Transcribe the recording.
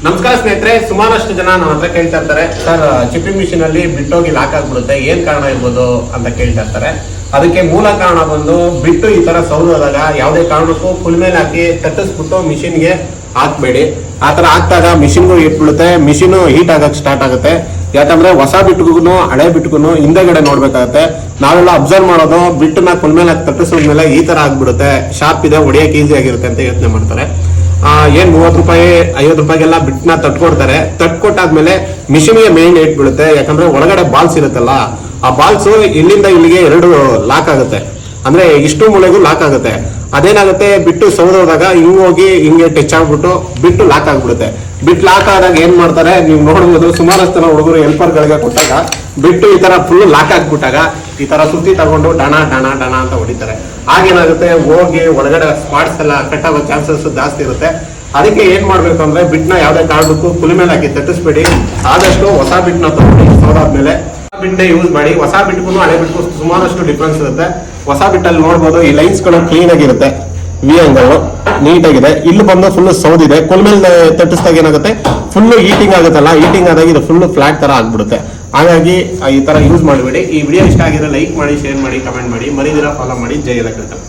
ನಮಸ್ಕಾರ ಸ್ನೇಹಿತರೆ, ಸುಮಾರಷ್ಟು ಜನ ನನ್ನ ಹತ್ರ ಕೇಳ್ತಾ ಇರ್ತಾರೆ, ಸರ್ ಚಿಪ್ಪಿಂಗ್ ಮಿಷಿನ್ ಅಲ್ಲಿ ಬಿಟ್ಟೋಗಿ ಲಾಕ್ ಆಗ್ಬಿಡುತ್ತೆ, ಏನ್ ಕಾರಣ ಇರ್ಬೋದು ಅಂತ ಕೇಳ್ತಾ ಇರ್ತಾರೆ. ಅದಕ್ಕೆ ಮೂಲ ಕಾರಣ ಬಂದು ಬಿಟ್ಟು ಈ ತರ ಸೌದೋದಾಗ ಯಾವುದೇ ಕಾರಣಕ್ಕೂ ಫುಲ್ ಮೇಲೆ ಹಾಕಿ ತಟ್ಟಿಸ್ಬಿಟ್ಟು ಮಿಷಿನ್ಗೆ ಹಾಕ್ಬೇಡಿ. ಆತರ ಹಾಕ್ದಾಗ ಮಿಷಿನ್ಗೂ ಇಟ್ಬಿಡುತ್ತೆ, ಮಿಷಿನ್ ಹೀಟ್ ಆಗಕ್ ಸ್ಟಾರ್ಟ್ ಆಗುತ್ತೆ. ಯಾಕಂದ್ರೆ ಹೊಸ ಬಿಟ್ಗೂ ಹಳೆ ಬಿಟ್ಗೂ ಹಿಂದೆಗಡೆ ನೋಡ್ಬೇಕಾಗತ್ತೆ. ನಾವೆಲ್ಲ ಅಬ್ಸರ್ವ್ ಮಾಡೋದು ಬಿಟ್ಟನ್ನ ಫುಲ್ ಮೇಲೆ ಹಾಕಿ ತಟ್ಟಿಸಿದ್ಮೇಲೆ ಈ ತರ ಆಗ್ಬಿಡುತ್ತೆ, ಶಾರ್ಪ್ ಇದೆ, ಹೊಡಿಯಕ್ಕೆ ಈಸಿ ಆಗಿರುತ್ತೆ ಅಂತ ಯೋಚನೆ ಮಾಡ್ತಾರೆ. ಏನ್ 30 ರೂಪಾಯಿ 50 ರೂಪಾಯಿಗೆಲ್ಲ ಬಿಟ್ನ ತಟ್ಕೊಡ್ತಾರೆ. ತಟ್ಕೊಟ್ಟಾದ್ಮೇಲೆ ಮಿಷಿನ್ಗೆ ಮೇನ್ ಏಟ್ ಬೀಳುತ್ತೆ. ಯಾಕಂದ್ರೆ ಒಳಗಡೆ ಬಾಲ್ಸ್ ಇರುತ್ತಲ್ಲ, ಆ ಬಾಲ್ಸ್ ಇಲ್ಲಿಂದ ಇಲ್ಲಿಗೆ ಎರಡು ಲಾಕ್ ಆಗುತ್ತೆ, ಅಂದ್ರೆ ಇಷ್ಟು ಮೂಳೆಗೂ ಲಾಕ್ ಆಗುತ್ತೆ. ಅದೇನಾಗುತ್ತೆ, ಬಿಟ್ಟು ಸೌದೋದಾಗ ಹಿಂಗ್ ಹೋಗಿ ಹಿಂಗೆ ಟಚ್ ಆಗ್ಬಿಟ್ಟು ಬಿಟ್ಟು ಲಾಕ್ ಆಗ್ಬಿಡುತ್ತೆ. ಬಿಟ್ಟು ಲಾಕ್ ಆದಾಗ ಏನ್ ಮಾಡ್ತಾರೆ, ನೀವು ನೋಡ್ಬೋದು, ಸುಮಾರಷ್ಟು ಜನ ಹುಡುಗರು ಹೆಲ್ಪರ್ ಗಳಿಗೆ ಕೊಟ್ಟಾಗ ಬಿಟ್ಟು ಈ ತರ ಫುಲ್ ಲಾಕ್ ಆಗ್ಬಿಟ್ಟಾಗ ಈ ತರ ಸುತ್ತಿ ತಗೊಂಡು ಡಣ ಡಣ ಡಣ ಅಂತ ಹೊಡಿತಾರೆ. ಆಗೇನಾಗುತ್ತೆ, ಹೋಗಿ ಒಳಗಡೆ ಸ್ಪಾಟ್ಸ್ ಎಲ್ಲ ಕಟ್ ಆಗೋ ಚಾನ್ಸಸ್ ಜಾಸ್ತಿ ಇರುತ್ತೆ. ಅದಕ್ಕೆ ಏನ್ ಮಾಡ್ಬೇಕು ಅಂದ್ರೆ, ಬಿಟ್ನ ಯಾವ್ದೇ ಕಾರಣಕ್ಕೂ ಫುಲ್ ಮೇಲೆ ಹಾಕಿ ತಟ್ಟಿಸ್ಬೇಡಿ. ಆದಷ್ಟು ಹೊಸ ಬಿಟ್ನ ತಗೊಂಡು ಸೌದಾದ್ಮೇಲೆ ಬಿಟ್ನೆ ಯೂಸ್ ಮಾಡಿ. ಹೊಸ ಬಿಟ್ಗೂ ಹಳೆ ಬಿಟ್ಗೂ ಸುಮಾರಷ್ಟು ಡಿಫ್ರೆನ್ಸ್ ಇರುತ್ತೆ. ಹೊಸ ಬಿಟ್ಟಲ್ಲಿ ನೋಡ್ಬೋದು, ಈ ಲೈನ್ಸ್ ಗಳು ಕ್ಲೀನ್ ಆಗಿರುತ್ತೆ, ವಿ ಆಂಗಲ್ ನೀಟ್ ಆಗಿದೆ. ಇಲ್ಲಿ ಬಂದು ಫುಲ್ ಸೌದಿದೆ. ಮೇಲೆ ತಟ್ಟಿಸಿದಾಗ ಏನಾಗುತ್ತೆ, ಫುಲ್ ಈಟಿಂಗ್ ಆಗುತ್ತಲ್ಲ, ಈಟಿಂಗ್ ಆದಾಗ ಇದು ಫುಲ್ ಫ್ಲಾಟ್ ತರ ಆಗ್ಬಿಡುತ್ತೆ. ಹಾಗಾಗಿ ಈ ತರ ಯೂಸ್ ಮಾಡಬೇಡಿ. ಈ ವಿಡಿಯೋ ಇಷ್ಟ ಆಗಿದ್ರೆ ಲೈಕ್ ಮಾಡಿ, ಶೇರ್ ಮಾಡಿ, ಕಮೆಂಟ್ ಮಾಡಿ, ಮರಿದಿರ ಫಾಲೋ ಮಾಡಿ. ಜೈ ಎಲೆಕ್ಟ್ರಿಕಲ್.